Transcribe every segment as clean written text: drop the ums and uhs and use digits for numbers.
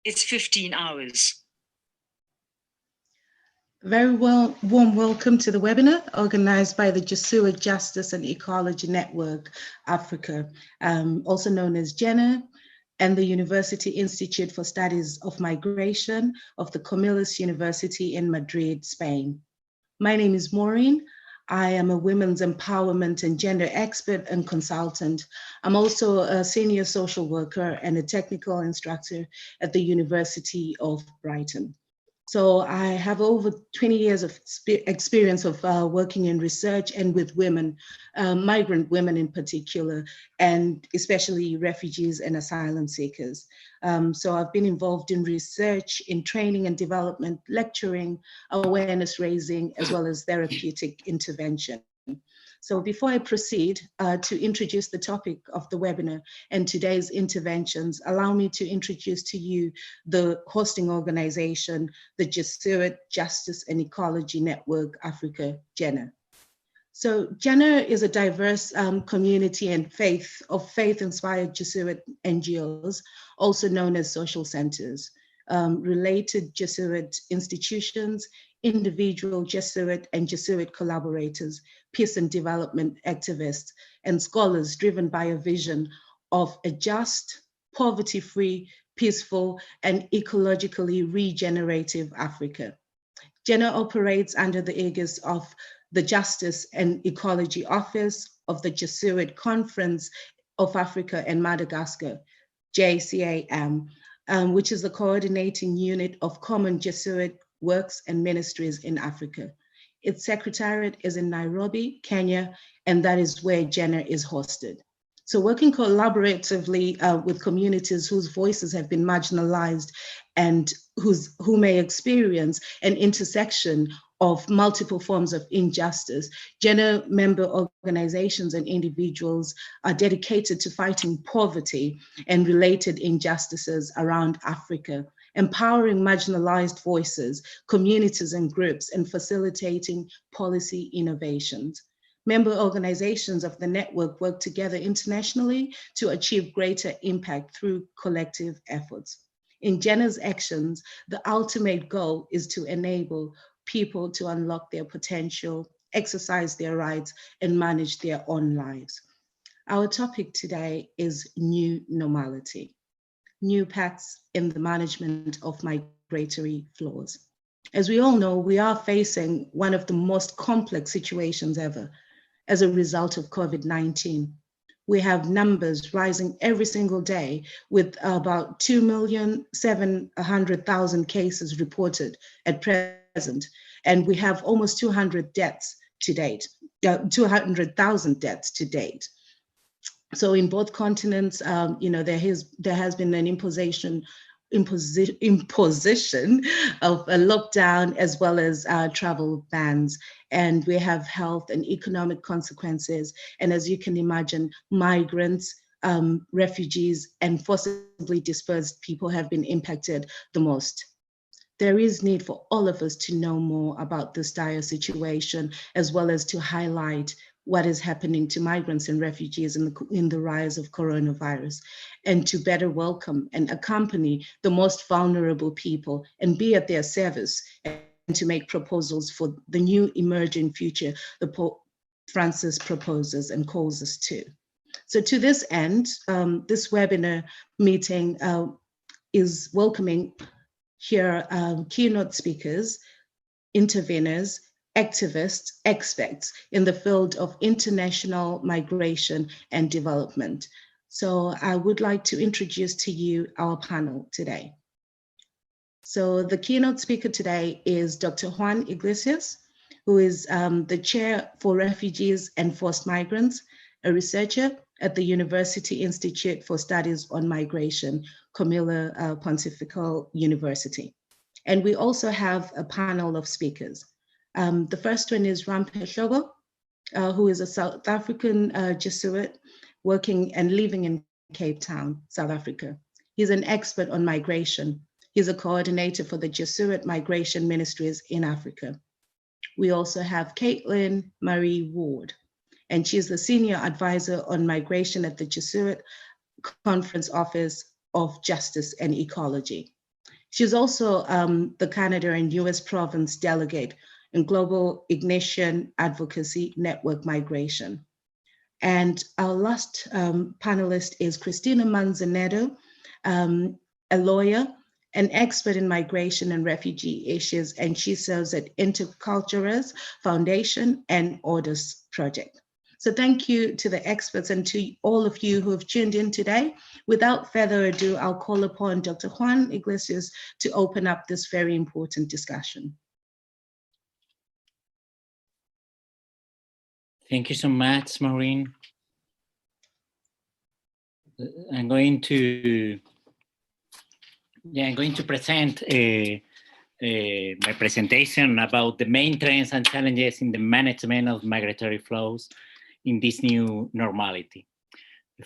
it's 15 hours. Very warm welcome to the webinar organized by the Jesuit Justice and Ecology Network Africa, also known as JENA, and the University Institute for Studies of Migration of the Comillas University in Madrid, Spain. My name is Maureen. I am a women's empowerment and gender expert and consultant. I'm also a senior social worker and a technical instructor at the University of Brighton. So I have over 20 years of experience of working in research and with women, migrant women in particular, and especially refugees and asylum seekers. So I've been involved in research, in training and development, lecturing, awareness raising, as well as therapeutic intervention. So before I proceed to introduce the topic of the webinar and today's interventions, allow me to introduce to you the hosting organization, the Jesuit Justice and Ecology Network Africa, JENA. So JENA is a diverse community and faith-inspired Jesuit NGOs, also known as social centers, related Jesuit institutions, individual Jesuit and Jesuit collaborators, peace and development activists, and scholars driven by a vision of a just, poverty-free, peaceful, and ecologically regenerative Africa. JENA operates under the aegis of the Justice and Ecology Office of the Jesuit Conference of Africa and Madagascar, JCAM, which is the coordinating unit of common Jesuit works and ministries in Africa. Its secretariat is in Nairobi, Kenya, and that is where JENA is hosted. So working collaboratively with communities whose voices have been marginalized and who may experience an intersection of multiple forms of injustice, JENA member organizations and individuals are dedicated to fighting poverty and related injustices around Africa, empowering marginalized voices, communities and groups, and facilitating policy innovations. Member organizations of the network work together internationally to achieve greater impact through collective efforts. In JENA's actions, the ultimate goal is to enable people to unlock their potential, exercise their rights, and manage their own lives. Our topic today is new normality, new paths in the management of migratory flows. As we all know, we are facing one of the most complex situations ever as a result of COVID-19. We have numbers rising every single day with about 2,700,000 cases reported at present. And we have almost 200 deaths to date, 200,000 deaths to date. So in both continents, there has been an imposition of a lockdown as well as travel bans, and we have health and economic consequences. And as you can imagine, migrants, refugees, and forcibly dispersed people have been impacted the most. There is need for all of us to know more about this dire situation, as well as to highlight what is happening to migrants and refugees in the rise of coronavirus, and to better welcome and accompany the most vulnerable people and be at their service, and to make proposals for the new emerging future the Pope Francis proposes and calls us to. So to this end, this webinar meeting is welcoming here keynote speakers, interveners, activists, experts in the field of international migration and development. So I would like to introduce to you our panel today. So the keynote speaker today is Dr. Juan Iglesias, who is the chair for refugees and forced migrants, a researcher at the University Institute for Studies on Migration, Comillas Pontifical University. And we also have a panel of speakers. The first one is Rampe Hlobo, who is a South African Jesuit working and living in Cape Town, South Africa. He's an expert on migration. He's a coordinator for the Jesuit Migration Ministries in Africa. We also have Caitlin Marie Ward, and she's the senior advisor on migration at the Jesuit Conference Office of Justice and Ecology. She's also the Canada and US Province Delegate in Global Ignition Advocacy Network Migration. And our last panelist is Cristina Manzanedo, a lawyer, an expert in migration and refugee issues, and she serves at Entreculturas Foundation and ODOS project. So thank you to the experts and to all of you who have tuned in today. Without further ado, I'll call upon Dr. Juan Iglesias to open up this very important discussion. Thank you so much, Maureen. I'm going to present my presentation about the main trends and challenges in the management of migratory flows in this new normality.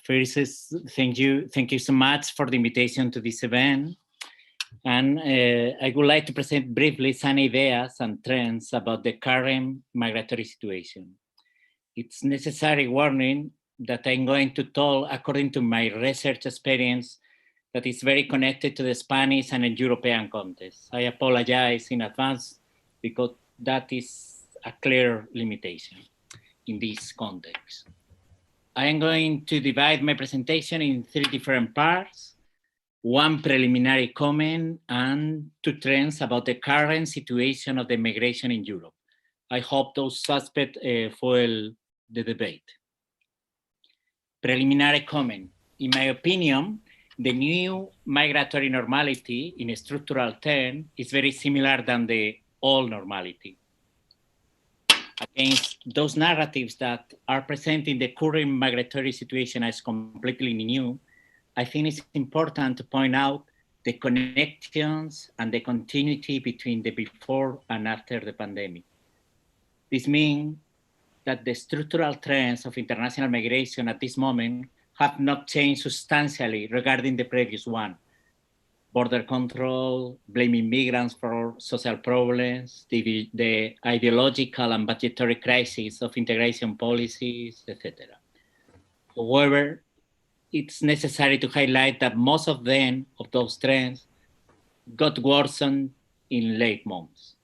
First is thank you so much for the invitation to this event. And I would like to present briefly some ideas and trends about the current migratory situation. It's necessary warning that I'm going to talk according to my research experience that is very connected to the Spanish and European context. I apologize in advance because that is a clear limitation in this context. I am going to divide my presentation in 3 different parts, 1 preliminary comment and 2 trends about the current situation of the migration in Europe. I hope those aspects fuel the debate. Preliminary comment. In my opinion, the new migratory normality in a structural term is very similar than the old normality. Against those narratives that are present in the current migratory situation as completely new, I think it's important to point out the connections and the continuity between the before and after the pandemic. This means that the structural trends of international migration at this moment have not changed substantially regarding the previous one. Border control, blaming migrants for social problems, the ideological and budgetary crisis of integration policies, etc. However, it's necessary to highlight that most of those trends got worsened in late months.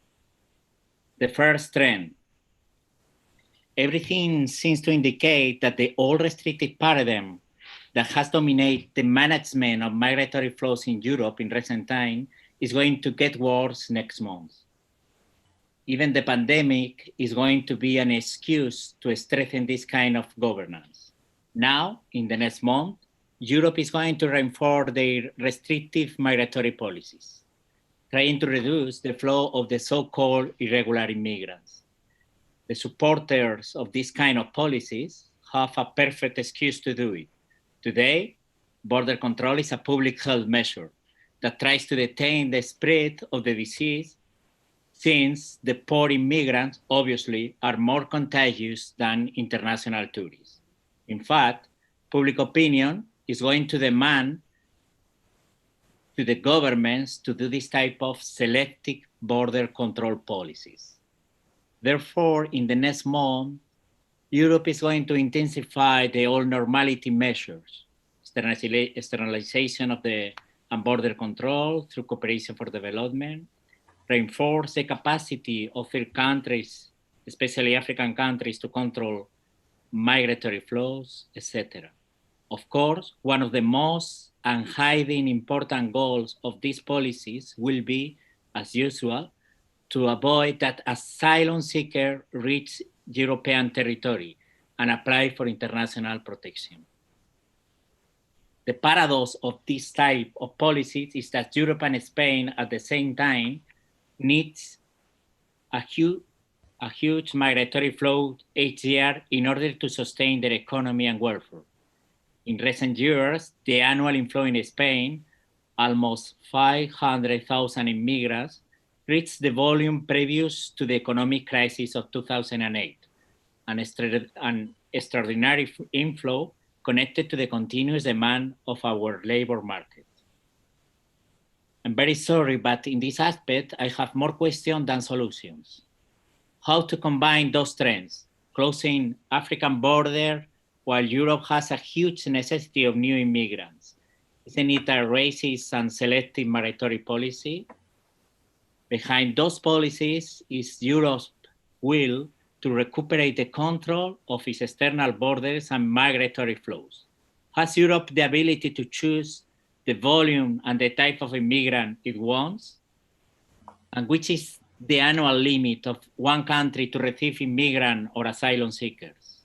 The first trend. Everything seems to indicate that the old restrictive paradigm that has dominated the management of migratory flows in Europe in recent time is going to get worse next month. Even the pandemic is going to be an excuse to strengthen this kind of governance. Now, in the next month, Europe is going to reinforce their restrictive migratory policies, trying to reduce the flow of the so-called irregular immigrants. The supporters of this kind of policies have a perfect excuse to do it. Today, border control is a public health measure that tries to detain the spread of the disease, since the poor immigrants obviously are more contagious than international tourists. In fact, public opinion is going to demand to the governments to do this type of selective border control policies. Therefore, in the next month, Europe is going to intensify the old normality measures, externalization of the border control through cooperation for development, reinforce the capacity of third countries, especially African countries, to control migratory flows, etc. Of course, one of the most unhiding important goals of these policies will be, as usual, to avoid that asylum seeker reach European territory and apply for international protection. The paradox of this type of policies is that Europe and Spain at the same time needs a huge migratory flow each year in order to sustain their economy and welfare. In recent years, the annual inflow in Spain, almost 500,000 immigrants, reached the volume previous to the economic crisis of 2008, an extraordinary inflow connected to the continuous demand of our labor market. I'm very sorry, but in this aspect, I have more questions than solutions. How to combine those trends, closing African border while Europe has a huge necessity of new immigrants, Isn't it a racist and selective migratory policy? Behind those policies is Europe's will to recuperate the control of its external borders and migratory flows. Has Europe the ability to choose the volume and the type of immigrant it wants? And which is the annual limit of one country to receive immigrant or asylum seekers?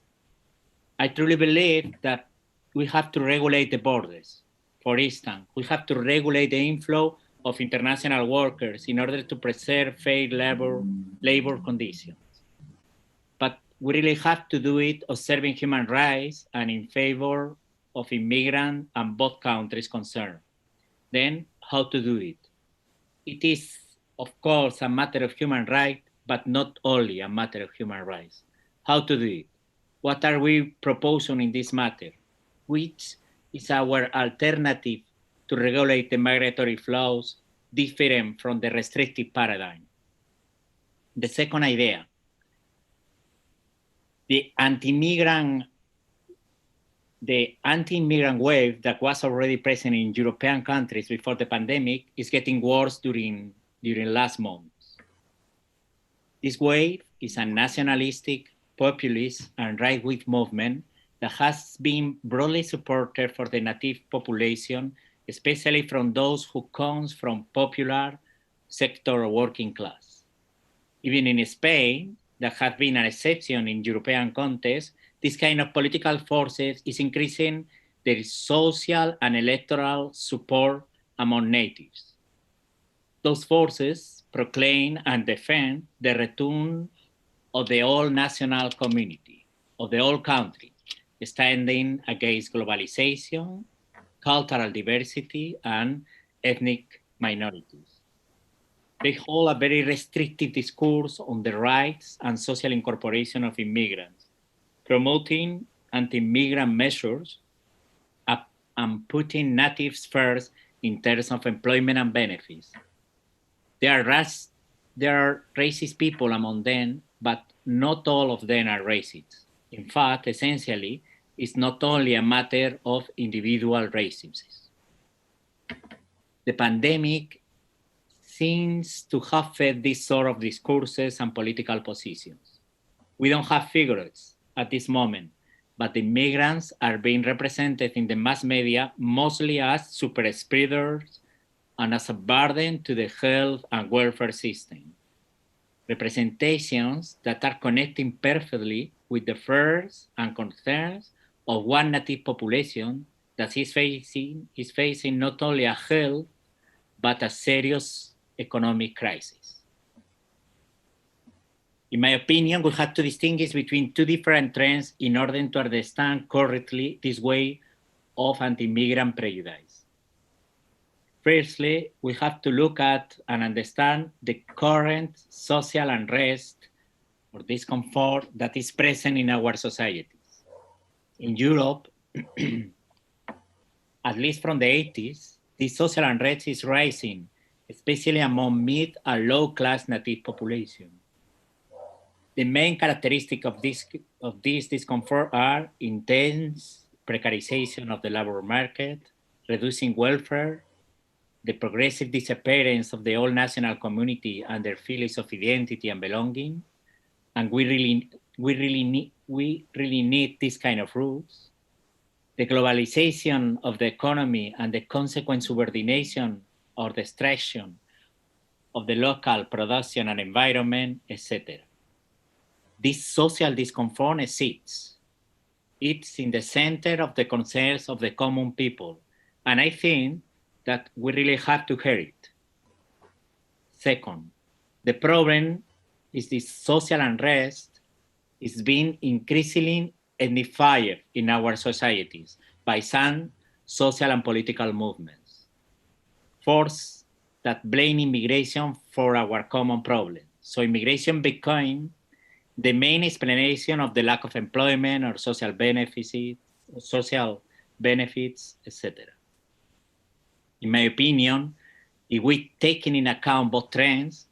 I truly believe that we have to regulate the borders. For instance, we have to regulate the inflow of international workers in order to preserve fair labor conditions. But we really have to do it observing human rights and in favor of immigrants and both countries concerned. Then, how to do it? It is, of course, a matter of human rights, but not only a matter of human rights. How to do it? What are we proposing in this matter? Which is our alternative to regulate the migratory flows different from the restrictive paradigm? The second idea, the anti-immigrant wave that was already present in European countries before the pandemic is getting worse during last months. This wave is a nationalistic, populist, and right-wing movement that has been broadly supported for the native population, especially from those who come from popular sector or working class. Even in Spain, that has been an exception in European context, this kind of political forces is increasing their social and electoral support among natives. Those forces proclaim and defend the return of the whole national community, of the whole country, standing against globalization, cultural diversity, and ethnic minorities. They hold a very restrictive discourse on the rights and social incorporation of immigrants, promoting anti-immigrant measures and putting natives first in terms of employment and benefits. There are racist people among them, but not all of them are racist. In fact, essentially, it's not only a matter of individual racism. The pandemic seems to have fed this sort of discourses and political positions. We don't have figures at this moment, but the migrants are being represented in the mass media mostly as super spreaders and as a burden to the health and welfare system. Representations that are connecting perfectly with the fears and concerns of one native population that is facing not only a health, but a serious economic crisis. In my opinion, we have to distinguish between two different trends in order to understand correctly this way of anti-immigrant prejudice. Firstly, we have to look at and understand the current social unrest or discomfort that is present in our societies. In Europe, at least from the 80s, this social unrest is rising, especially among mid and low-class native population. The main characteristic of this discomfort are intense precarization of the labor market, reducing welfare, the progressive disappearance of the whole national community and their feelings of identity and belonging, and we really need this kind of roots. The globalization of the economy and the consequent subordination or destruction of the local production and environment, etc. This social discomfort exists. It's in the center of the concerns of the common people, and I think that we really have to hear it. Second, the problem is this social unrest is being increasingly ethnified in our societies by some social and political movements. Force that blame immigration for our common problem. So immigration became the main explanation of the lack of employment or social benefits, etc. In my opinion, if we take in account both trends,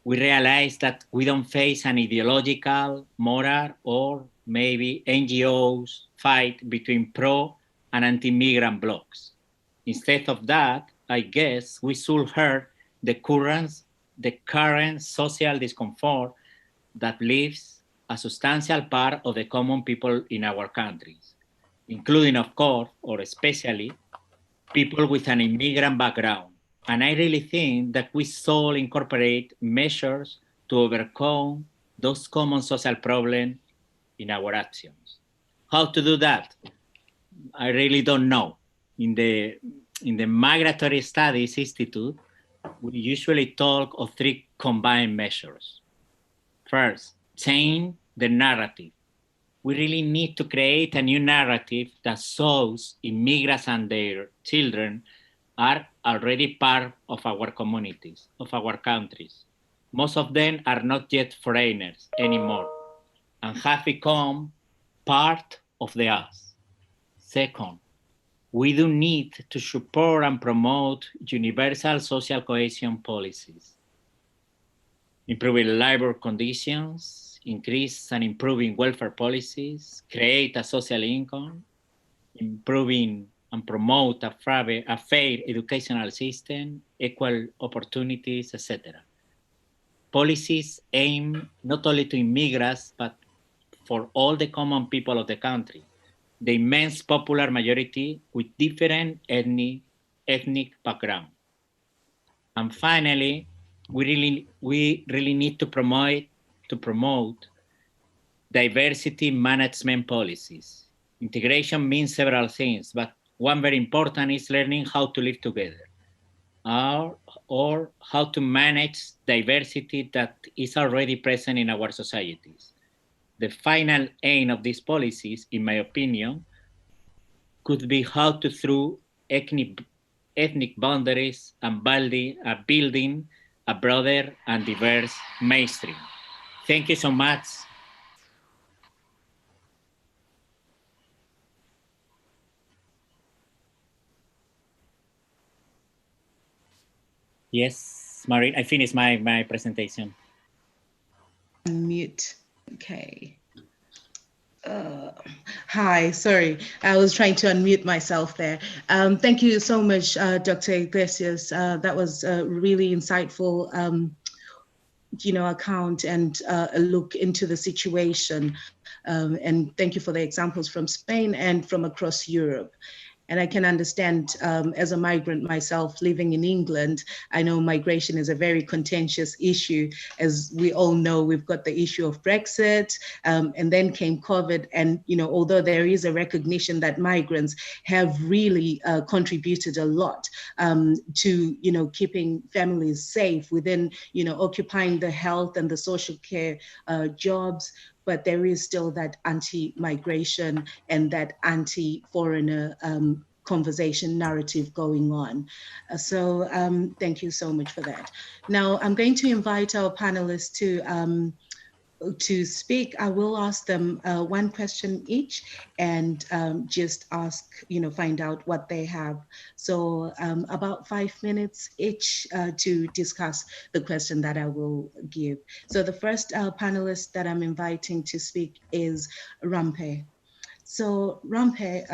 we realize that we don't face an ideological, moral, or maybe NGOs fight between pro and anti-immigrant blocs. Instead of that, I guess we should hear the current social discomfort that leaves a substantial part of the common people in our countries, including, of course, or especially, people with an immigrant background. And I really think that we should incorporate measures to overcome those common social problems in our actions. How to do that? I really don't know. In the Migratory Studies Institute, we usually talk of three combined measures. First, change the narrative. We really need to create a new narrative that shows immigrants and their children are already part of our communities, of our countries. Most of them are not yet foreigners anymore and have become part of the us. Second, we do need to support and promote universal social cohesion policies, improving labor conditions, increase and improving welfare policies, create a social income, improving and promote a fair educational system, equal opportunities, etc. Policies aim not only to immigrants, but for all the common people of the country, the immense popular majority with different ethnic background. And finally, we really need to promote diversity management policies. Integration means several things, but one very important is learning how to live together, or how to manage diversity that is already present in our societies. The final aim of these policies, in my opinion, could be how to, through ethnic boundaries and building a broader and diverse mainstream. Thank you so much. Yes, Maureen, I finished my presentation. Mute. Okay. Hi, sorry, I was trying to unmute myself there. Thank you so much, Dr. Iglesias. That was a really insightful account and a look into the situation. And thank you for the examples from Spain and from across Europe. And I can understand, as a migrant myself living in England, I know migration is a very contentious issue. As we all know, we've got the issue of Brexit, and then came COVID. And, although there is a recognition that migrants have really contributed a lot to, keeping families safe within, occupying the health and the social care jobs, but there is still that anti-migration and that anti-foreigner conversation narrative going on. So thank you so much for that. Now I'm going to invite our panelists to speak. I will ask them one question each and just ask, find out what they have. So about 5 minutes each to discuss the question that I will give. So the first panelist that I'm inviting to speak is Rampe. So Rampe,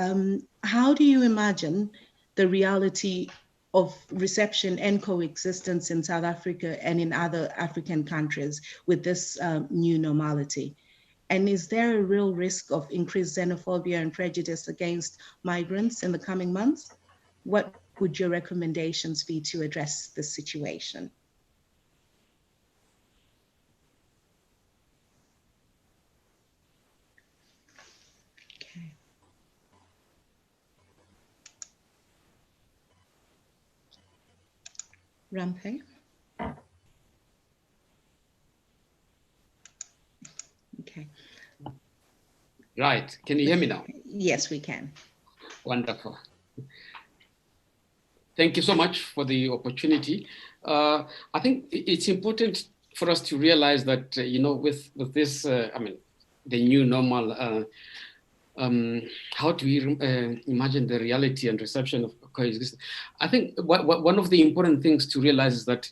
how do you imagine the reality of reception and coexistence in South Africa and in other African countries with this new normality? And is there a real risk of increased xenophobia and prejudice against migrants in the coming months? What would your recommendations be to address this situation? Rampe. Okay. Right. Can you hear me now? Yes, we can. Wonderful. Thank you so much for the opportunity. I think it's important for us to realize that, with this, the new normal, how do we imagine the reality and reception of coexistence? I think one of the important things to realize is that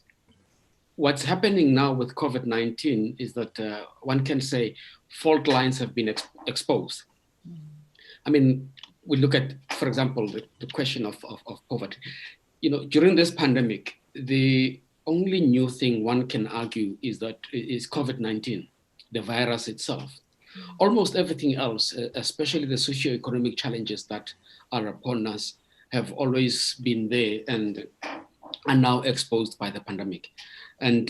what's happening now with COVID-19 is that one can say fault lines have been exposed. I mean, we look at, for example, the question of poverty. During this pandemic, the only new thing one can argue is that is COVID-19, the virus itself. Almost everything else, especially the socio-economic challenges that are upon us, have always been there and are now exposed by the pandemic. And,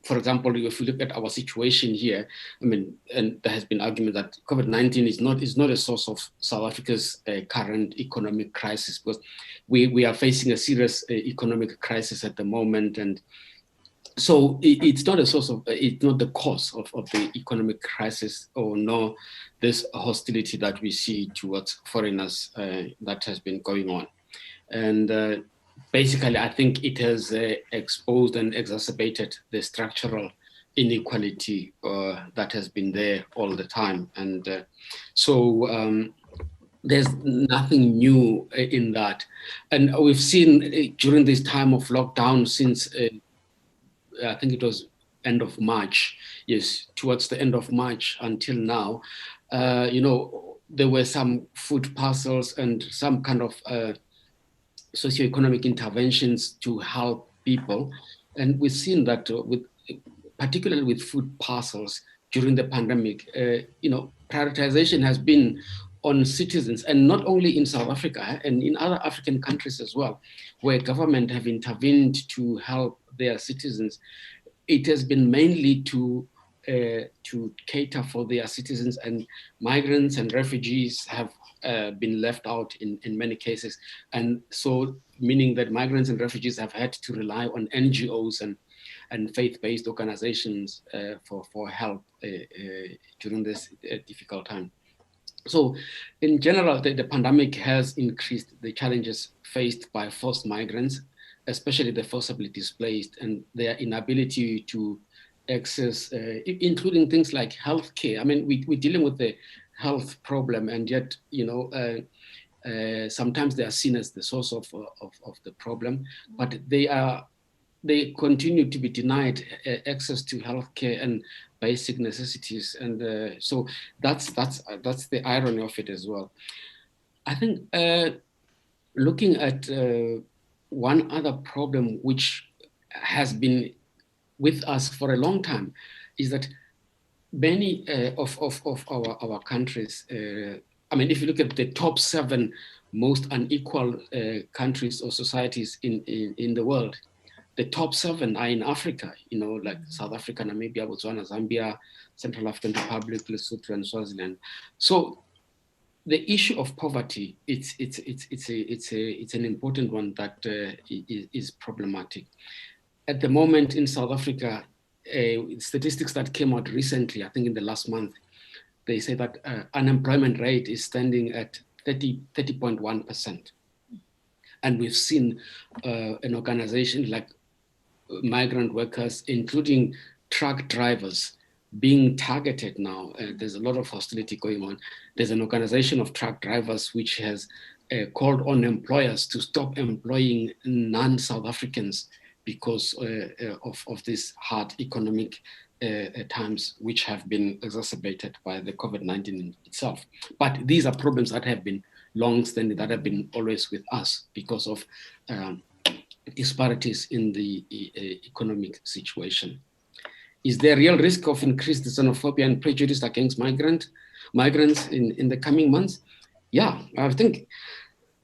for example, if we look at our situation here, and there has been argument that COVID-19 is not a source of South Africa's current economic crisis, because we are facing a serious economic crisis at the moment. And so it's not a source of, it's not the cause of the economic crisis, or nor this hostility that we see towards foreigners that has been going on. And basically, I think it has exposed and exacerbated the structural inequality that has been there all the time. And so there's nothing new in that. And we've seen during this time of lockdown since, I think it was end of March, yes, towards the end of March until now, there were some food parcels and some kind of socioeconomic interventions to help people. And we've seen that particularly with food parcels during the pandemic, prioritization has been on citizens, and not only in South Africa and in other African countries as well, where government have intervened to help their citizens. It has been mainly to cater for their citizens, and migrants and refugees have been left out in many cases. And so meaning that migrants and refugees have had to rely on NGOs and faith-based organizations for help during this difficult time. So in general, the pandemic has increased the challenges faced by forced migrants, especially the forcibly displaced, and their inability to access, including things like healthcare. I mean, we're dealing with the health problem, and yet, sometimes they are seen as the source of the problem, but they continue to be denied access to healthcare and basic necessities. And so that's the irony of it as well. I think looking at one other problem which has been with us for a long time is that many of our countries, if you look at the top 7 most unequal countries or societies in the world, the top 7 are in Africa, like South Africa, Namibia, Botswana, Zambia, Central African Republic, Lesotho, and Swaziland. So the issue of poverty, it's an important one that is problematic. At the moment in South Africa, statistics that came out recently, I think in the last month, they say that unemployment rate is standing at 30.1%. And we've seen an organization like migrant workers, including truck drivers, being targeted now. There's a lot of hostility going on. There's an organization of truck drivers which has called on employers to stop employing non-South Africans because of these hard economic times, which have been exacerbated by the COVID-19 itself. But these are problems that have been long-standing, that have been always with us because of disparities in the economic situation. Is there a real risk of increased xenophobia and prejudice against migrants in the coming months? Yeah, I think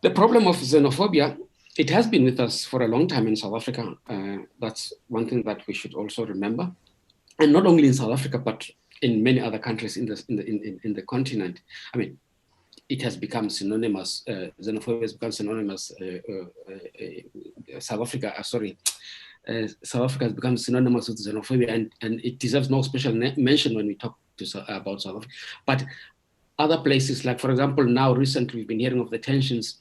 the problem of xenophobia, it has been with us for a long time in South Africa. That's one thing that we should also remember. And not only in South Africa, but in many other countries in the continent. I mean, it has become synonymous, xenophobia has become synonymous, South Africa has become synonymous with xenophobia, and it deserves no special mention when we talk about South Africa. But other places, like for example, now recently we've been hearing of the tensions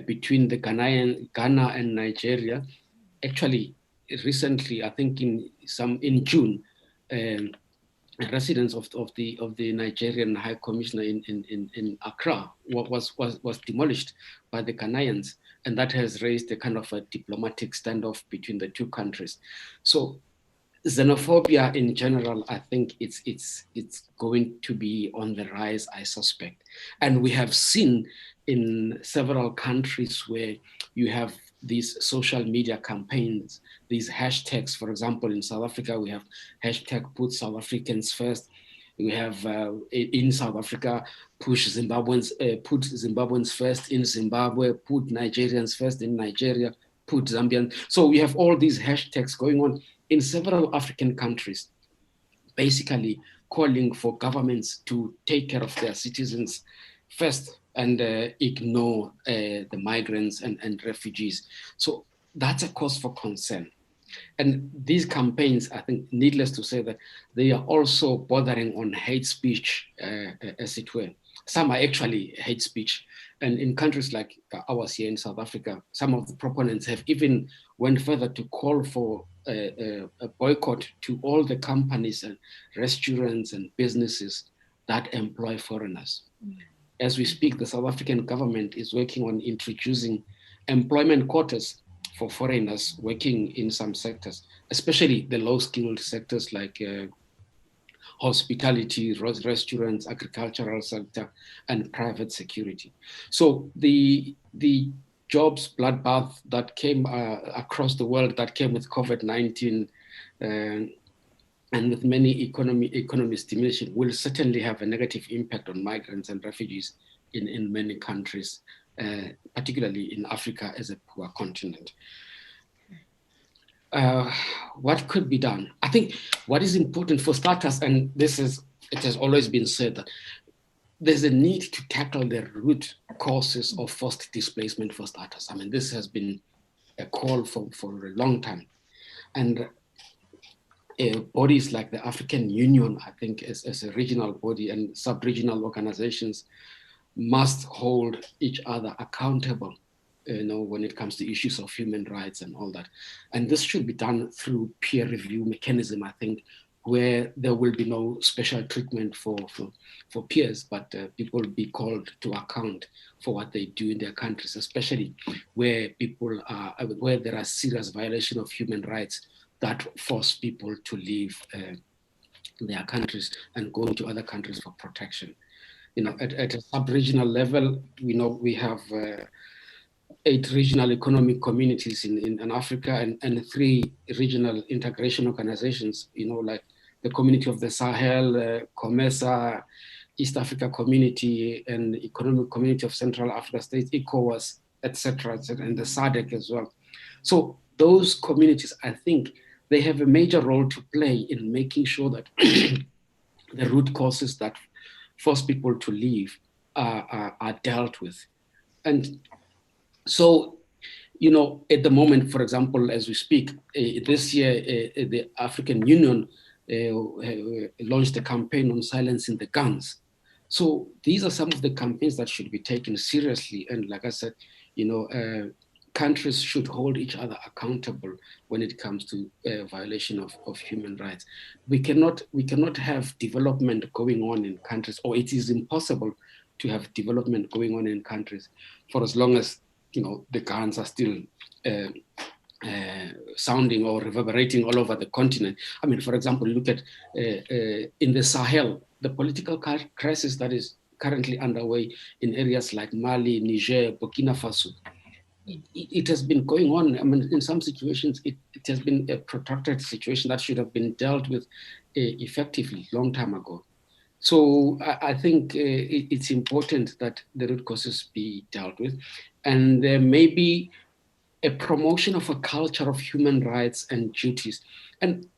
between the Ghana and Nigeria. Actually, recently, I think in June, residence of the Nigerian High Commissioner in Accra was demolished by the Ghanaians, and that has raised a kind of a diplomatic standoff between the two countries. So xenophobia in general, I think it's going to be on the rise, I suspect. And we have seen in several countries where you have these social media campaigns, these hashtags. For example, in South Africa, we have hashtag Put South Africans First. We have in South Africa, put Zimbabweans first in Zimbabwe, put Nigerians first in Nigeria, put Zambian. So we have all these hashtags going on in several African countries, basically calling for governments to take care of their citizens first and ignore the migrants and refugees. So that's a cause for concern. And these campaigns, I think, needless to say, that they are also bordering on hate speech, as it were. Some are actually hate speech. And in countries like ours here in South Africa, some of the proponents have even went further to call for a boycott to all the companies and restaurants and businesses that employ foreigners. As we speak, the South African government is working on introducing employment quotas for foreigners working in some sectors, especially the low-skilled sectors like hospitality, restaurants, agricultural sector, and private security. So the jobs bloodbath that came across the world, that came with COVID-19 and with many economy stimulation, will certainly have a negative impact on migrants and refugees in many countries, particularly in Africa as a poor continent. What could be done? I think what is important for starters, and it has always been said, that there's a need to tackle the root causes of forced displacement for starters. I mean, this has been a call for a long time. And bodies like the African Union, I think, as a regional body, and sub-regional organizations must hold each other accountable, when it comes to issues of human rights and all that. And this should be done through peer review mechanism, I think, where there will be no special treatment for peers, but people will be called to account for what they do in their countries, especially where there are serious violations of human rights that force people to leave their countries and go to other countries for protection. At a sub-regional level, we have 8 regional economic communities in Africa and 3 regional integration organizations, like the Community of the Sahel, COMESA, East Africa Community, and Economic Community of Central Africa States, ECOWAS, etc., and the SADC as well. So those communities, I think, they have a major role to play in making sure that the root causes that force people to leave are dealt with. And so, at the moment, for example, as we speak, this year, the African Union launched a campaign on silencing the guns. So these are some of the campaigns that should be taken seriously. And like I said, countries should hold each other accountable when it comes to violation of human rights. We cannot have development going on in countries, or it is impossible to have development going on in countries for as long as the guns are still sounding or reverberating all over the continent. I mean, for example, look at in the Sahel, the political crisis that is currently underway in areas like Mali, Niger, Burkina Faso. It has been going on. I mean, in some situations, it has been a protracted situation that should have been dealt with effectively long time ago. So I think it's important that the root causes be dealt with. And there may be a promotion of a culture of human rights and duties. And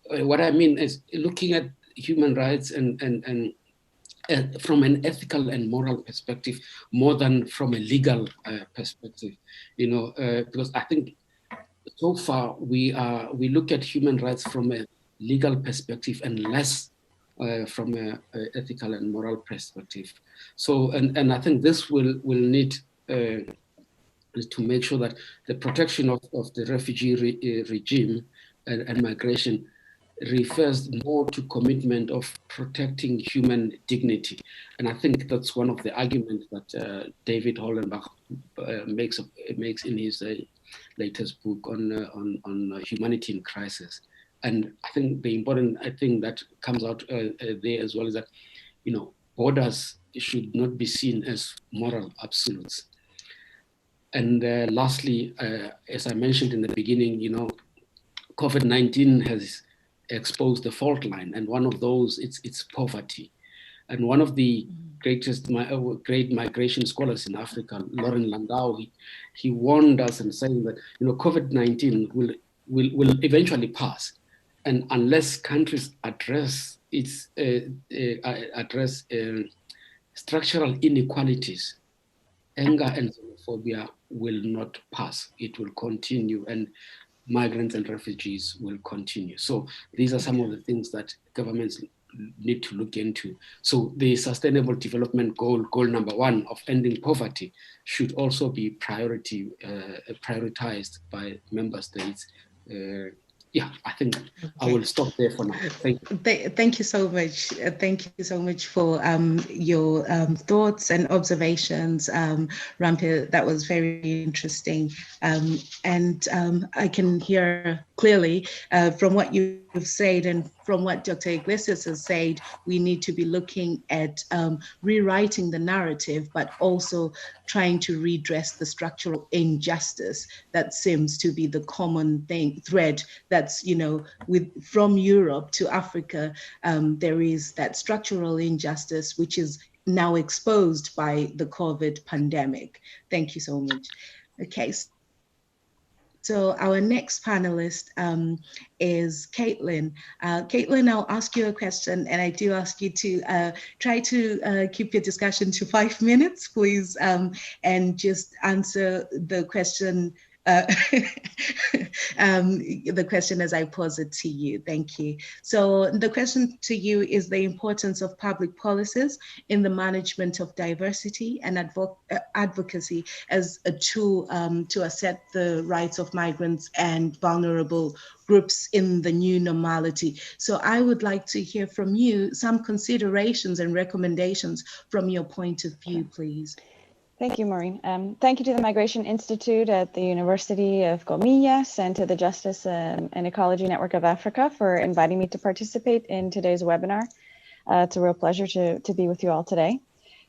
what I mean is looking at human rights and from an ethical and moral perspective, more than from a legal perspective, because I think so far we look at human rights from a legal perspective and less from an ethical and moral perspective. So, and I think this will need to make sure that the protection of the refugee regime and migration refers more to commitment of protecting human dignity. And I think that's one of the arguments that David Hollenbach makes in his latest book on humanity in crisis. And I think the important thing that comes out there as well is that, borders should not be seen as moral absolutes. And lastly, as I mentioned in the beginning, COVID-19 has exposed the fault line, and one of those, it's poverty. And one of the great migration scholars in Africa, Lauren Landau, he warned us and saying that COVID-19 will eventually pass, and unless countries address structural inequalities, anger and xenophobia will not pass. It will continue, and migrants and refugees will continue. So these are some of the things that governments need to look into. So the Sustainable Development Goal number 1 of ending poverty should also be prioritized by member states. I think I will stop there for now. Thank you. Thank you so much. Thank you so much for your thoughts and observations, Rampe. That was very interesting. And I can hear clearly from what you've said and from what Dr. Iglesias has said, we need to be looking at rewriting the narrative, but also trying to redress the structural injustice that seems to be the common thread that's, from Europe to Africa, there is that structural injustice, which is now exposed by the COVID pandemic. Thank you so much. Okay. So our next panelist is Caitlin. Caitlin, I'll ask you a question, and I do ask you to try to keep your discussion to 5 minutes, please, and just answer the question the question as I pose it to you. Thank you. So the question to you is the importance of public policies in the management of diversity and advocacy as a tool to assert the rights of migrants and vulnerable groups in the new normality. So I would like to hear from you some considerations and recommendations from your point of view, please. Thank you, Maureen. Thank you to the Migration Institute at the University of Comillas and to the Justice and Ecology Network of Africa for inviting me to participate in today's webinar. It's a real pleasure to be with you all today.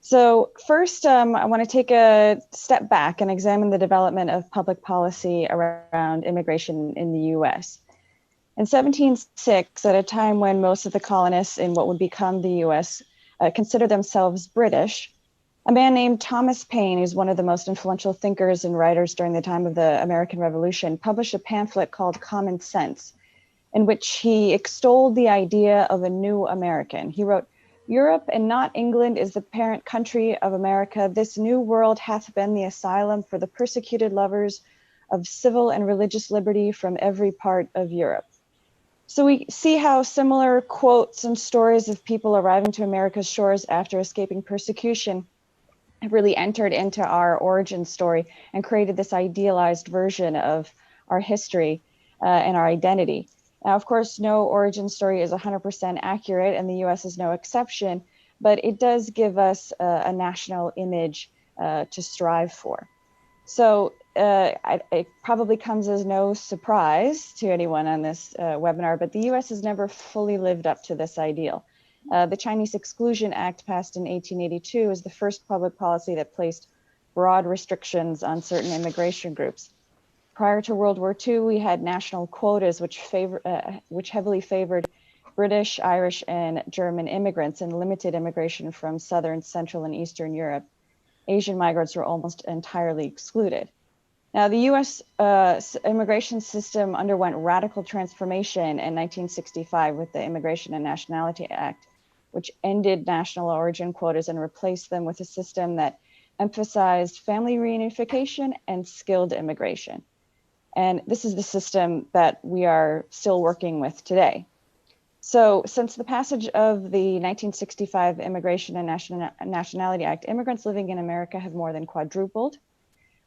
So first, I want to take a step back and examine the development of public policy around immigration in the US. In 1706, at a time when most of the colonists in what would become the US considered themselves British, a man named Thomas Paine, who's one of the most influential thinkers and writers during the time of the American Revolution, published a pamphlet called Common Sense, in which he extolled the idea of a new American. He wrote, "Europe and not England is the parent country of America. This new world hath been the asylum for the persecuted lovers of civil and religious liberty from every part of Europe." So we see how similar quotes and stories of people arriving to America's shores after escaping persecution have really entered into our origin story and created this idealized version of our history and our identity. Now, of course, no origin story is 100% accurate, and the US is no exception, but it does give us a national image to strive for. So it probably comes as no surprise to anyone on this webinar, but the US has never fully lived up to this ideal. The Chinese Exclusion Act passed in 1882 is the first public policy that placed broad restrictions on certain immigration groups. Prior to World War II, we had national quotas which heavily favored British, Irish, and German immigrants and limited immigration from Southern, Central, and Eastern Europe. Asian migrants were almost entirely excluded. Now, the US immigration system underwent radical transformation in 1965 with the Immigration and Nationality Act, which ended national origin quotas and replaced them with a system that emphasized family reunification and skilled immigration. And this is the system that we are still working with today. So since the passage of the 1965 Immigration and Nationality Act, immigrants living in America have more than quadrupled.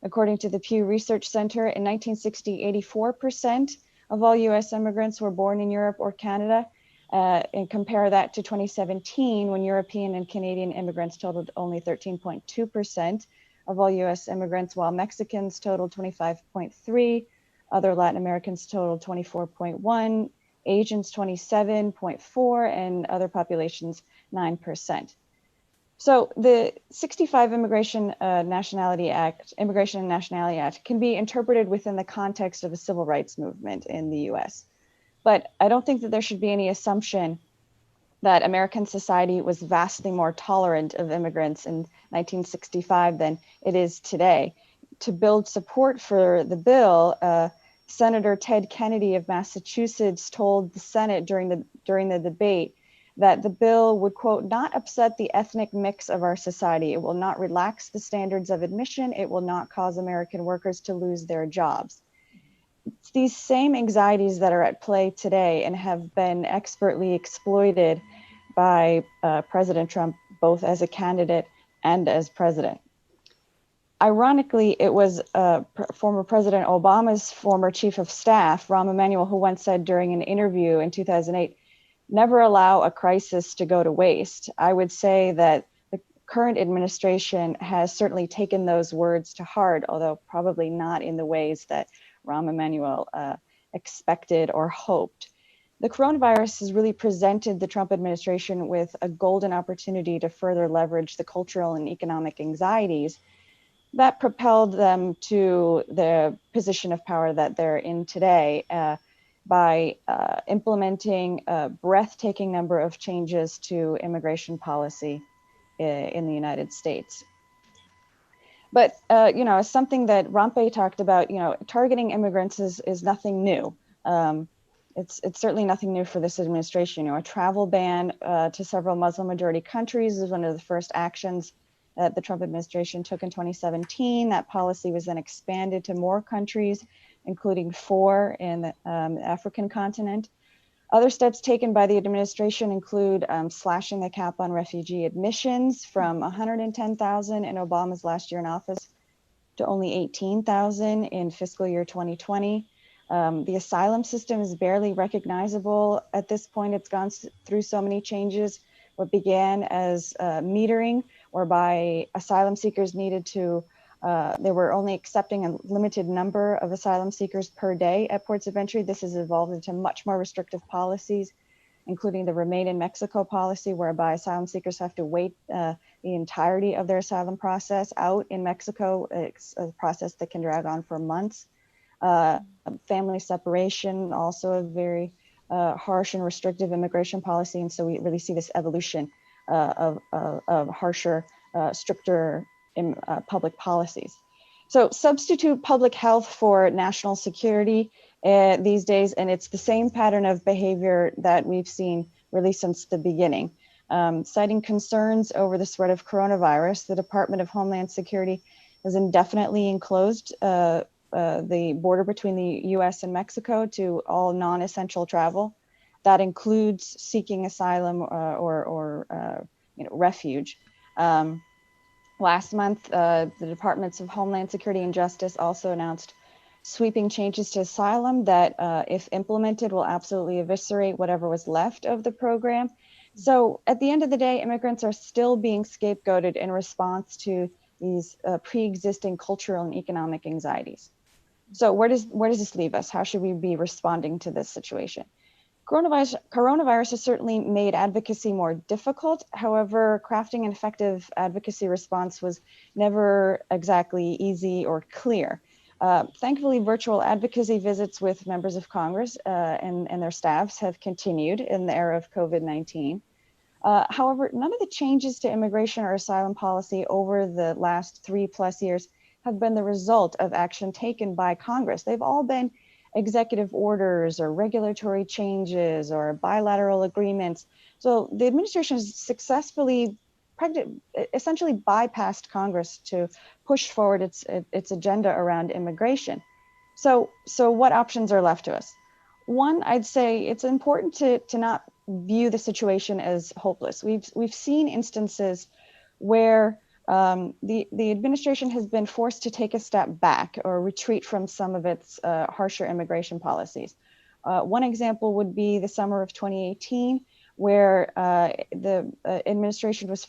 According to the Pew Research Center, in 1960, 84% of all US immigrants were born in Europe or Canada, and compare that to 2017, when European and Canadian immigrants totaled only 13.2% of all US immigrants, while Mexicans totaled 25.3%, other Latin Americans totaled 24.1%, Asians 27.4%, and other populations 9%. So the 65 Immigration and Nationality Act can be interpreted within the context of a civil rights movement in the US. But I don't think that there should be any assumption that American society was vastly more tolerant of immigrants in 1965 than it is today. To build support for the bill, Senator Ted Kennedy of Massachusetts told the Senate during the debate that the bill would, quote, not upset the ethnic mix of our society. It will not relax the standards of admission. It will not cause American workers to lose their jobs. It's these same anxieties that are at play today and have been expertly exploited by President Trump, both as a candidate and as president. Ironically, it was former President Obama's former chief of staff, Rahm Emanuel, who once said during an interview in 2008, never allow a crisis to go to waste. I would say that the current administration has certainly taken those words to heart, although probably not in the ways that Rahm Emanuel expected or hoped. The coronavirus has really presented the Trump administration with a golden opportunity to further leverage the cultural and economic anxieties that propelled them to the position of power that they're in today by implementing a breathtaking number of changes to immigration policy in the United States. But, it's something that Rampe talked about, targeting immigrants is nothing new. It's certainly nothing new for this administration. A travel ban to several Muslim majority countries is one of the first actions that the Trump administration took in 2017. That policy was then expanded to more countries, including 4 in the African continent. Other steps taken by the administration include slashing the cap on refugee admissions from 110,000 in Obama's last year in office to only 18,000 in fiscal year 2020. The asylum system is barely recognizable at this point. It's gone through so many changes. What began as metering, whereby asylum seekers needed to, they were only accepting a limited number of asylum seekers per day at ports of entry. This has evolved into much more restrictive policies, including the Remain in Mexico policy, whereby asylum seekers have to wait the entirety of their asylum process out in Mexico. It's a process that can drag on for months. Family separation, also a very harsh and restrictive immigration policy. And so we really see this evolution of harsher, stricter public policies. So substitute public health for national security these days, and it's the same pattern of behavior that we've seen really since the beginning. Citing concerns over the spread of coronavirus, the Department of Homeland Security has indefinitely enclosed the border between the US and Mexico to all non-essential travel. That includes seeking asylum or refuge. Last month, the Departments of Homeland Security and Justice also announced sweeping changes to asylum that, if implemented, will absolutely eviscerate whatever was left of the program. So at the end of the day, immigrants are still being scapegoated in response to these pre-existing cultural and economic anxieties. So where does this leave us? How should we be responding to this situation? Coronavirus has certainly made advocacy more difficult. However, crafting an effective advocacy response was never exactly easy or clear. Thankfully, virtual advocacy visits with members of Congress and their staffs have continued in the era of COVID-19. However, none of the changes to immigration or asylum policy over the last 3+ years have been the result of action taken by Congress. They've all been executive orders or regulatory changes or bilateral agreements. So the administration has successfully essentially bypassed Congress to push forward its agenda around immigration. So what options are left to us? One, I'd say it's important to not view the situation as hopeless. We've seen instances where the administration has been forced to take a step back or retreat from some of its harsher immigration policies. One example would be the summer of 2018, where the administration was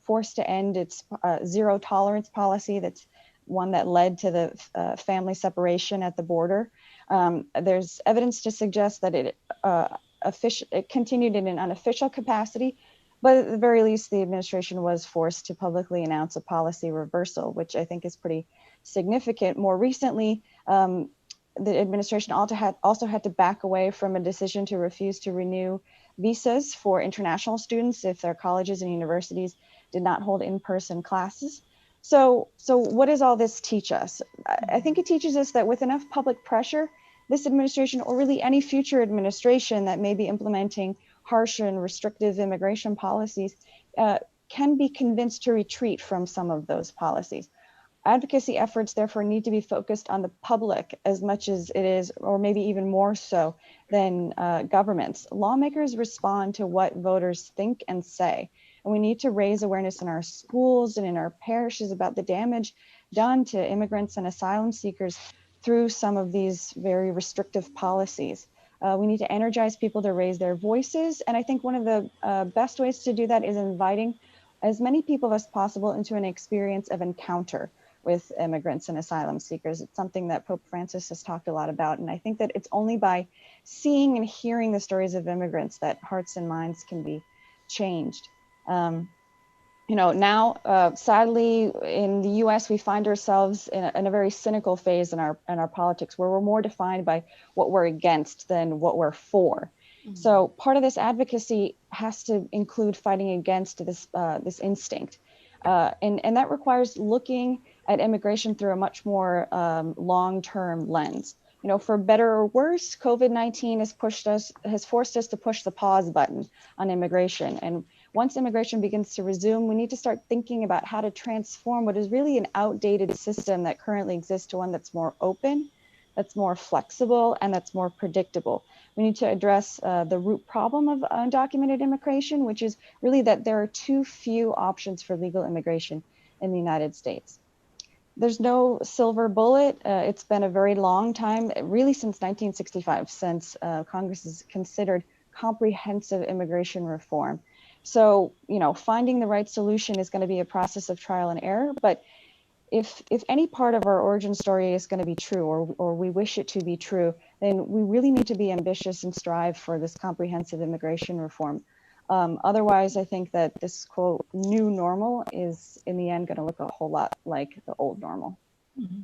forced to end its zero tolerance policy. That's one that led to the family separation at the border. There's evidence to suggest that it continued in an unofficial capacity, but at the very least, the administration was forced to publicly announce a policy reversal, which I think is pretty significant. More recently, the administration also had to back away from a decision to refuse to renew visas for international students if their colleges and universities did not hold in-person classes. So what does all this teach us? I think it teaches us that with enough public pressure, this administration, or really any future administration that may be implementing harsh and restrictive immigration policies, can be convinced to retreat from some of those policies. Advocacy efforts therefore need to be focused on the public as much as it is, or maybe even more so than governments. Lawmakers respond to what voters think and say, and we need to raise awareness in our schools and in our parishes about the damage done to immigrants and asylum seekers through some of these very restrictive policies. We need to energize people to raise their voices, and I think one of the best ways to do that is inviting as many people as possible into an experience of encounter with immigrants and asylum seekers. It's something that Pope Francis has talked a lot about, and I think that it's only by seeing and hearing the stories of immigrants that hearts and minds can be changed. Now, sadly, in the U.S., we find ourselves in a very cynical phase in our politics, where we're more defined by what we're against than what we're for. Mm-hmm. So part of this advocacy has to include fighting against this instinct. And that requires looking at immigration through a much more long-term lens. For better or worse, COVID-19 has forced us to push the pause button on immigration. And once immigration begins to resume, we need to start thinking about how to transform what is really an outdated system that currently exists to one that's more open, that's more flexible, and that's more predictable. We need to address the root problem of undocumented immigration, which is really that there are too few options for legal immigration in the United States. There's no silver bullet. It's been a very long time, really since 1965, since Congress has considered comprehensive immigration reform. So, finding the right solution is going to be a process of trial and error. But if any part of our origin story is going to be true, or we wish it to be true, then we really need to be ambitious and strive for this comprehensive immigration reform. Otherwise, I think that this, quote, new normal is in the end going to look a whole lot like the old normal. Mm-hmm.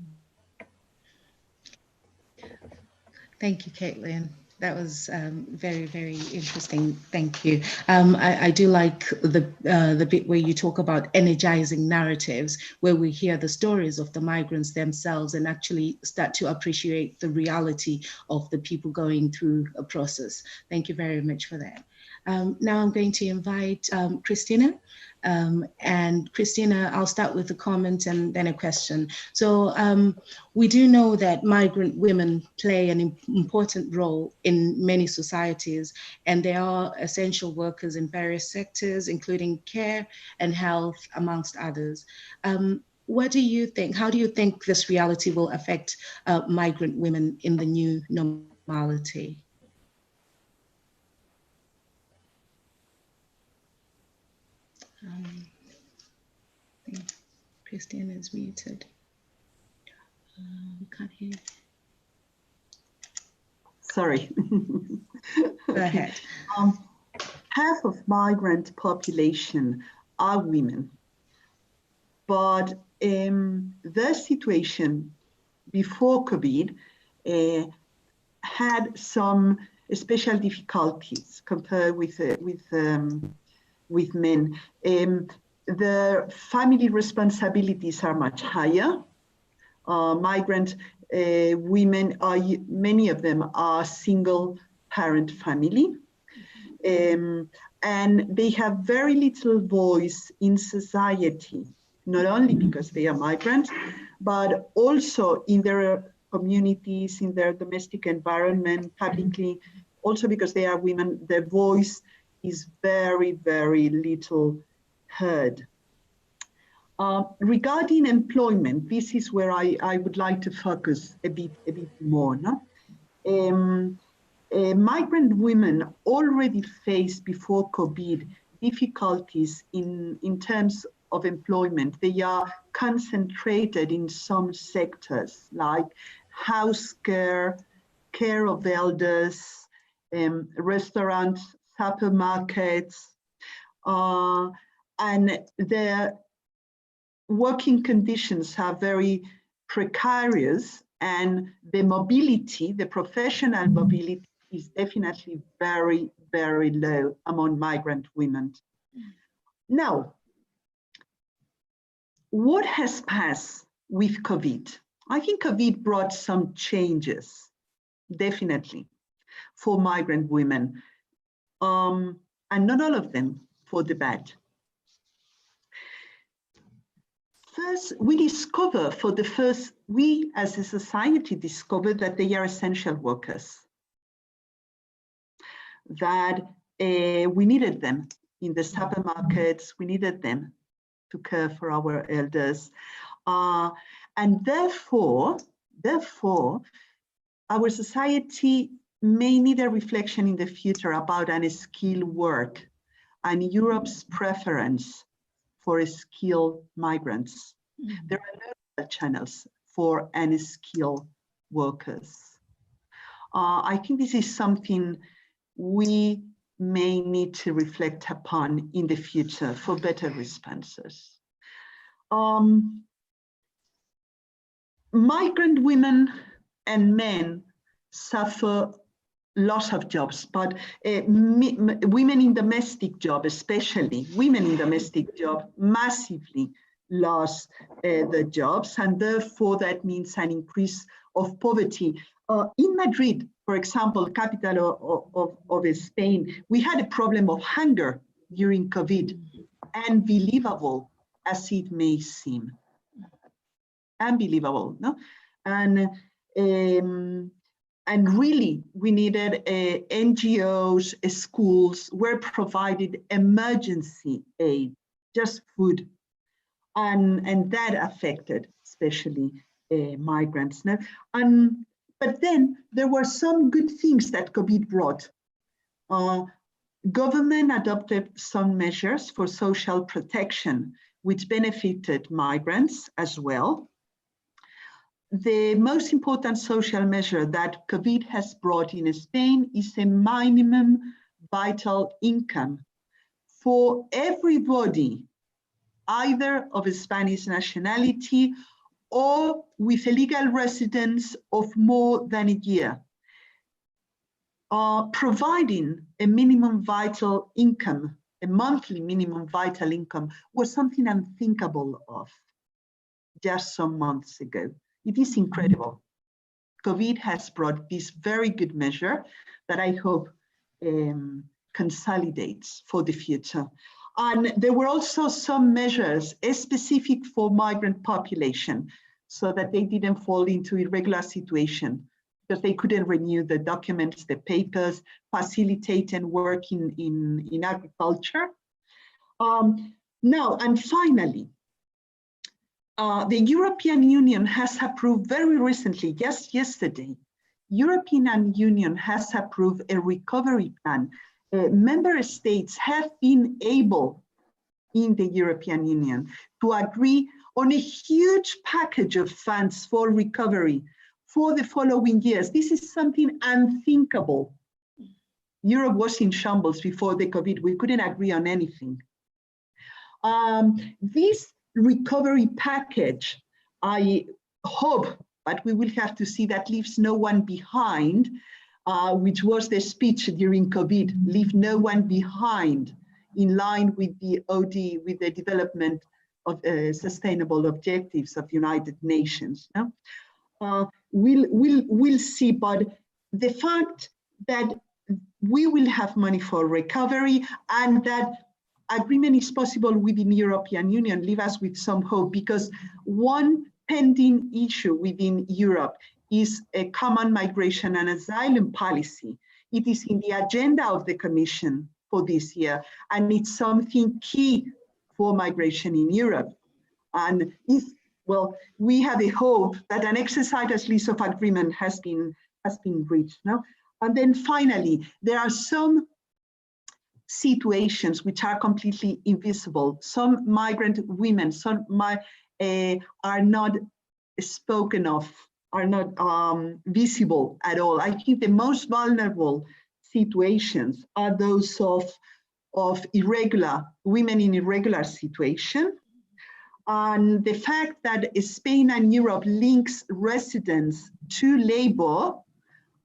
Thank you, Caitlin. That was very, very interesting. Thank you. I do like the bit where you talk about energizing narratives, where we hear the stories of the migrants themselves and actually start to appreciate the reality of the people going through a process. Thank you very much for that. Now I'm going to invite Cristina. And Cristina, I'll start with a comment and then a question. So we do know that migrant women play an important role in many societies, and they are essential workers in various sectors, including care and health, amongst others. What do you think? How do you think this reality will affect migrant women in the new normality? I think Christian is muted. We can't hear. Sorry. Go ahead. Half of migrant population are women, but their situation before COVID had some special difficulties compared with men. The family responsibilities are much higher. Migrant women many of them are single parent family. And they have very little voice in society, not only because they are migrants, but also in their communities, in their domestic environment, publicly, also because they are women, their voice is very, very little heard. Regarding employment, this is where I would like to focus a bit more. No? Migrant women already faced before COVID difficulties in terms of employment. They are concentrated in some sectors like house care, care of elders, restaurants, supermarkets, and their working conditions are very precarious, and the mobility, the professional mobility, is definitely very, very low among migrant women. Now, what has passed with COVID? I think COVID brought some changes, definitely, for migrant women, and not all of them for the bad. First, we discover we as a society discovered that they are essential workers, that we needed them in the supermarkets, we needed them to care for our elders. And therefore, our society may need a reflection in the future about unskilled work and Europe's preference for skilled migrants. There are no channels for unskilled workers. I think this is something we may need to reflect upon in the future for better responses. Migrant women and men suffer loss of jobs, but women in domestic job, especially women in domestic job, massively lost the jobs, and therefore that means an increase of poverty. In Madrid, for example, capital of Spain, we had a problem of hunger during COVID, unbelievable as it may seem. Unbelievable, no? And really, we needed NGOs, schools were provided emergency aid, just food, and that affected especially migrants. Now, but then there were some good things that COVID brought. Government adopted some measures for social protection, which benefited migrants as well. The most important social measure that COVID has brought in Spain is a minimum vital income for everybody, either of a Spanish nationality or with a legal residence of more than a year. Providing a minimum vital income, a monthly minimum vital income, was something unthinkable of just some months ago. It is incredible. COVID has brought this very good measure that I hope consolidates for the future. And there were also some measures specific for migrant population so that they didn't fall into irregular situation because they couldn't renew the documents, the papers, facilitate and work in agriculture. Now, and finally, the European Union has approved very recently, just yesterday, European Union has approved a recovery plan. Member states have been able in the European Union to agree on a huge package of funds for recovery for the following years. This is something unthinkable. Europe was in shambles before the COVID. We couldn't agree on anything. This recovery package, I hope, but we will have to see, that leaves no one behind, which was the speech during COVID, leave no one behind, in line with the ODOS, with the development of sustainable objectives of United Nations. No? We'll see, but the fact that we will have money for recovery and that agreement is possible within the European Union leave us with some hope, because one pending issue within Europe is a common migration and asylum policy. It is in the agenda of the Commission for this year, and it's something key for migration in Europe. And if, well, we have a hope that an exercise at least of agreement has been reached. No? And then finally, there are some situations which are completely invisible. Some migrant women, are not spoken of visible at all. I think the most vulnerable situations are those of irregular women in irregular situation. And the fact that Spain and Europe links residents to labor,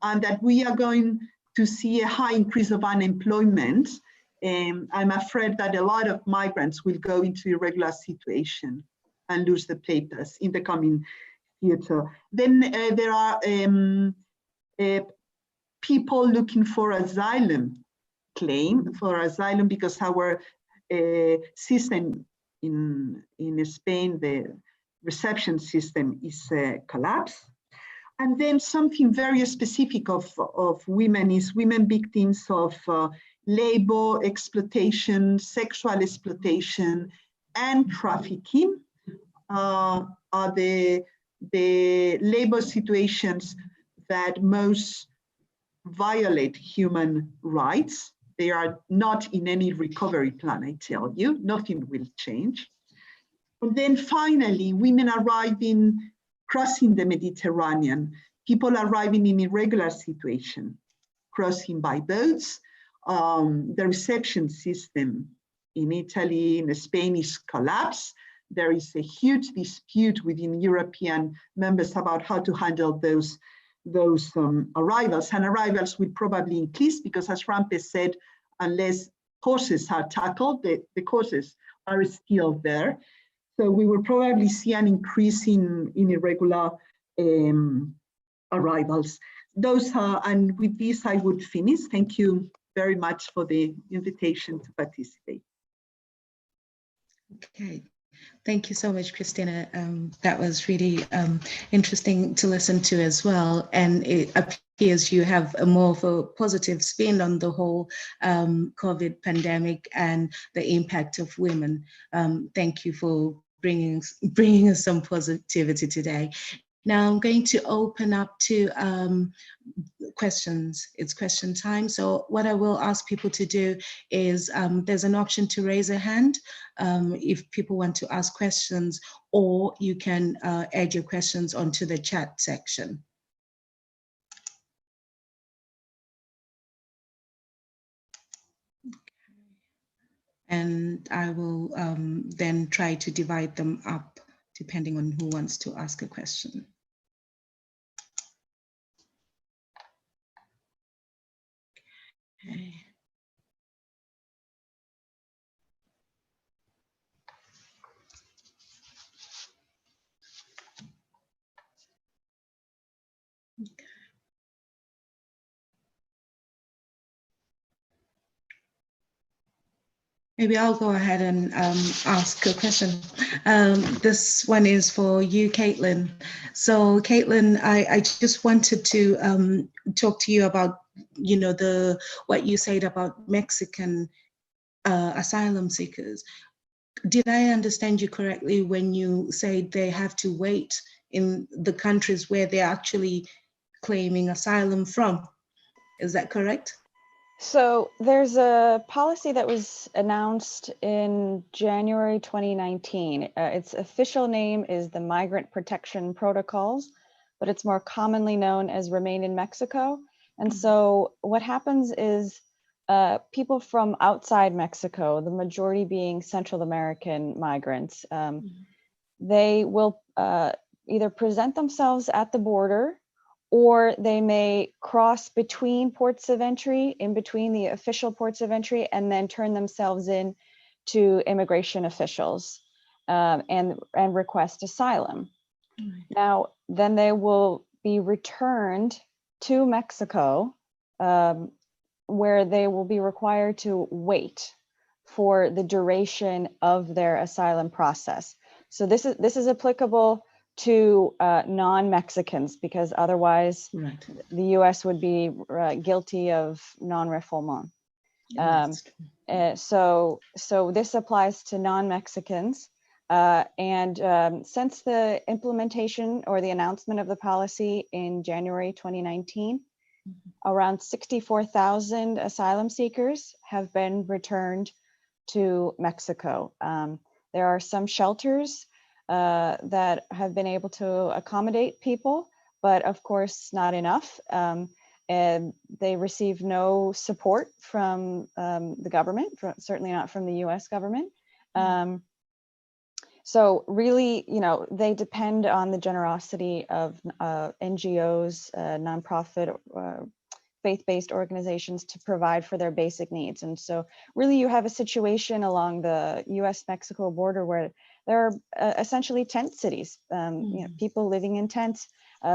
and that we are going to see a high increase of unemployment, I'm afraid that a lot of migrants will go into irregular situation and lose the papers in the coming future. Then there are people looking for asylum because our system in Spain, the reception system is collapsed. And then something very specific of women is women victims of labor, exploitation, sexual exploitation, and trafficking are the labor situations that most violate human rights. They are not in any recovery plan, I tell you, nothing will change. And then finally, women arriving, crossing the Mediterranean, people arriving in irregular situation, crossing by boats. The reception system in Italy, in Spain is collapsed. There is a huge dispute within European members about how to handle those arrivals, and arrivals will probably increase because, as Rampe said, unless causes are tackled, the causes are still there. So we will probably see an increase in irregular arrivals. Those are, and with this I would finish. Thank you very much for the invitation to participate. Okay. Thank you so much, Cristina. That was really interesting to listen to as well. And it appears you have a more of a positive spin on the whole COVID pandemic and the impact of women. Thank you for bringing us some positivity today. Now I'm going to open up to questions. It's question time. So what I will ask people to do is there's an option to raise a hand if people want to ask questions, or you can add your questions onto the chat section. And I will then try to divide them up depending on who wants to ask a question. Okay. Maybe I'll go ahead and ask a question. This one is for you, Caitlin. So Caitlin, I just wanted to talk to you about, you know, what you said about Mexican asylum seekers. Did I understand you correctly when you say they have to wait in the countries where they're actually claiming asylum from? Is that correct? So there's a policy that was announced in January 2019. Its official name is the Migrant Protection Protocols, but it's more commonly known as Remain in Mexico. And so what happens is people from outside Mexico, the majority being Central American migrants, they will either present themselves at the border, or they may cross between ports of entry, in between the official ports of entry, and then turn themselves in to immigration officials and request asylum. Now, then they will be returned to Mexico, where they will be required to wait for the duration of their asylum process. So this is applicable to non-Mexicans, because otherwise the US would be guilty of non-refoulement. So this applies to non-Mexicans. And since the implementation or the announcement of the policy in January 2019, around 64,000 asylum seekers have been returned to Mexico. There are some shelters that have been able to accommodate people, but of course not enough. And they receive no support from the government, certainly not from the U.S. government. So really, they depend on the generosity of NGOs, nonprofit, faith-based organizations to provide for their basic needs. And so really you have a situation along the US-Mexico border where there are essentially tent cities, people living in tents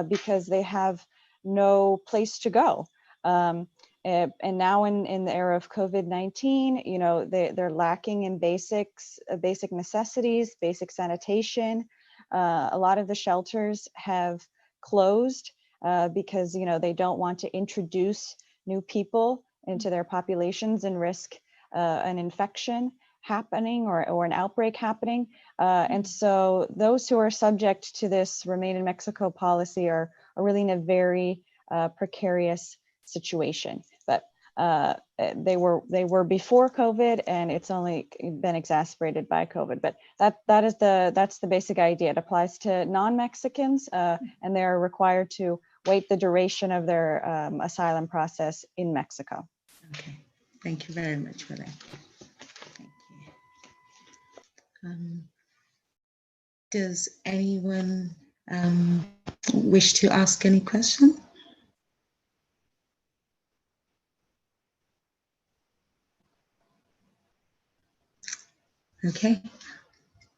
because they have no place to go. And now in the era of COVID-19, they're lacking in basic necessities, basic sanitation. A lot of the shelters have closed because they don't want to introduce new people into their populations and risk an infection happening or an outbreak happening. And so those who are subject to this Remain in Mexico policy are really in a very precarious situation. But they were before COVID, and it's only been exacerbated by COVID. But that's the basic idea. It applies to non-Mexicans, and they're required to wait the duration of their asylum process in Mexico. Okay, thank you very much for that. Thank you. Does anyone wish to ask any question? Okay,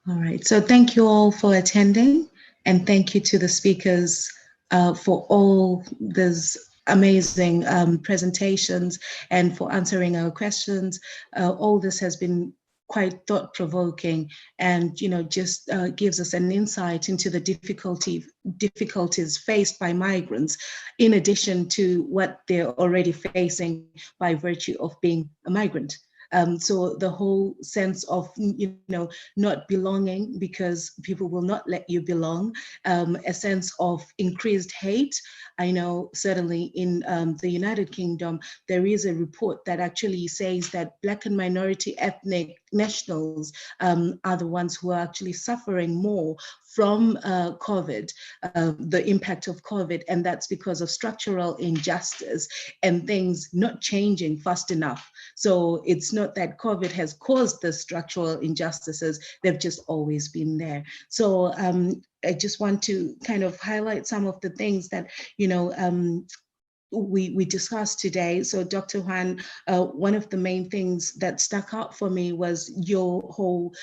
all right. So thank you all for attending, and thank you to the speakers for all these amazing presentations and for answering our questions. All this has been quite thought-provoking, and just gives us an insight into the difficulties faced by migrants, in addition to what they're already facing by virtue of being a migrant. So the whole sense of, not belonging because people will not let you belong, a sense of increased hate. I know certainly in the United Kingdom, there is a report that actually says that Black and minority ethnic nationals are the ones who are actually suffering more from COVID, the impact of COVID, and that's because of structural injustice and things not changing fast enough. So it's not that COVID has caused the structural injustices, they've just always been there. So I just want to kind of highlight some of the things that, we discussed today. So Dr. Juan, one of the main things that stuck out for me was your whole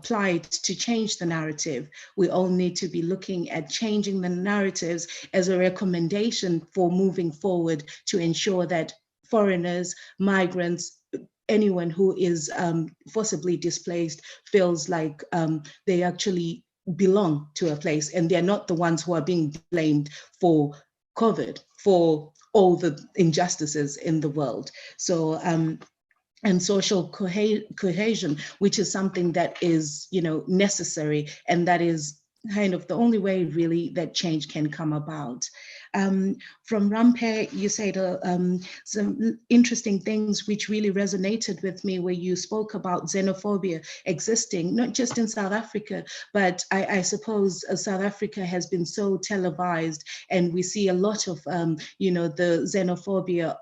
plight to change the narrative. We all need to be looking at changing the narratives as a recommendation for moving forward to ensure that foreigners, migrants, anyone who is forcibly displaced feels like they actually belong to a place, and they're not the ones who are being blamed for COVID, for all the injustices in the world. So and social cohesion, which is something that is, necessary, and that is kind of the only way really that change can come about. From Rampe, you said some interesting things which really resonated with me, where you spoke about xenophobia existing, not just in South Africa, but I suppose South Africa has been so televised, and we see a lot of, the xenophobia.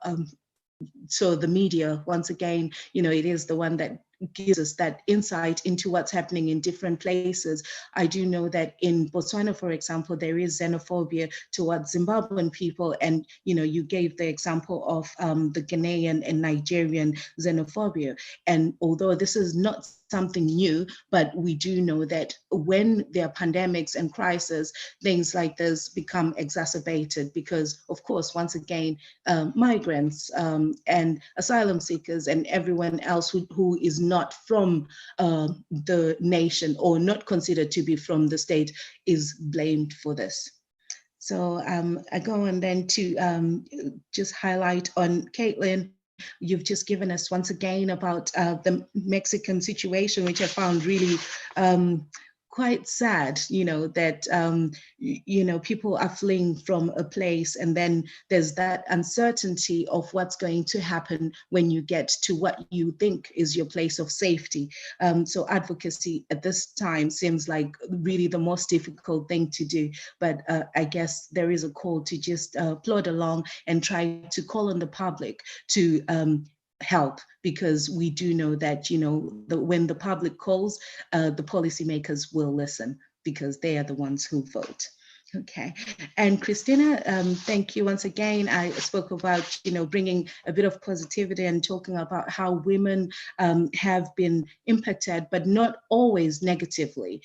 So the media, once again, it is the one that gives us that insight into what's happening in different places. I do know that in Botswana, for example, there is xenophobia towards Zimbabwean people. And, you gave the example of the Ghanaian and Nigerian xenophobia. And although this is not something new, but we do know that when there are pandemics and crises, things like this become exacerbated because, of course, once again, migrants and asylum seekers and everyone else who is not from the nation or not considered to be from the state is blamed for this. So I go on then to just highlight on Caitlin. You've just given us once again about the Mexican situation, which I found really quite sad, that, people are fleeing from a place, and then there's that uncertainty of what's going to happen when you get to what you think is your place of safety. So advocacy at this time seems like really the most difficult thing to do. But I guess there is a call to just plod along and try to call on the public to help, because we do know that, when the public calls, the policymakers will listen, because they are the ones who vote. Okay, and Cristina, thank you once again. I spoke about, bringing a bit of positivity and talking about how women have been impacted, but not always negatively.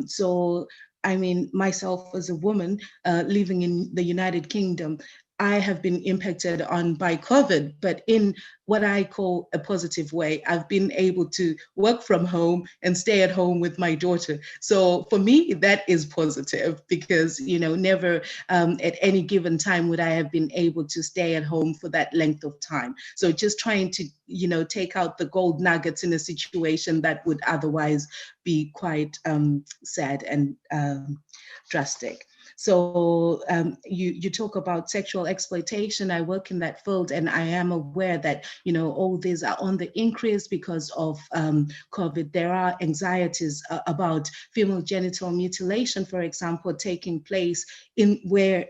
So, I mean, myself as a woman living in the United Kingdom, I have been impacted by COVID, but in what I call a positive way. I've been able to work from home and stay at home with my daughter. So for me, that is positive, because, never at any given time would I have been able to stay at home for that length of time. So just trying to, take out the gold nuggets in a situation that would otherwise be quite sad and drastic. So you talk about sexual exploitation. I work in that field, and I am aware that, all these are on the increase because of COVID. There are anxieties about female genital mutilation, for example, taking place in where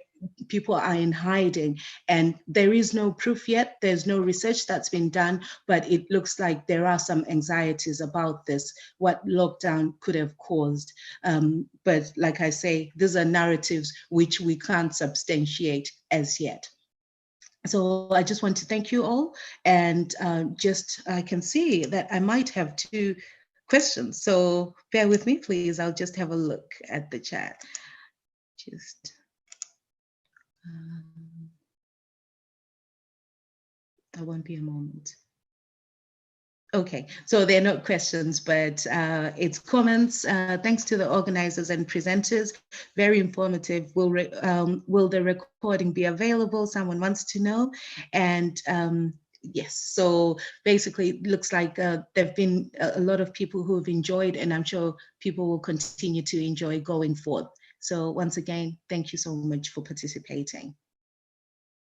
people are in hiding, and there is no proof yet. There's no research that's been done, but it looks like there are some anxieties about this, what lockdown could have caused. But like I say, these are narratives which we can't substantiate as yet. So I just want to thank you all, and I can see that I might have 2 questions. So bear with me, please. I'll just have a look at the chat. I won't be a moment. Okay, so they're not questions, but it's comments. Thanks to the organizers and presenters, very informative. Will the recording be available? Someone wants to know. And yes, so basically it looks like there've been a lot of people who have enjoyed, and I'm sure people will continue to enjoy going forth. So once again, thank you so much for participating.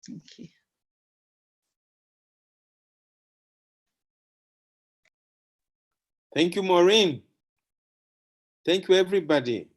Thank you. Thank you, Maureen. Thank you, everybody.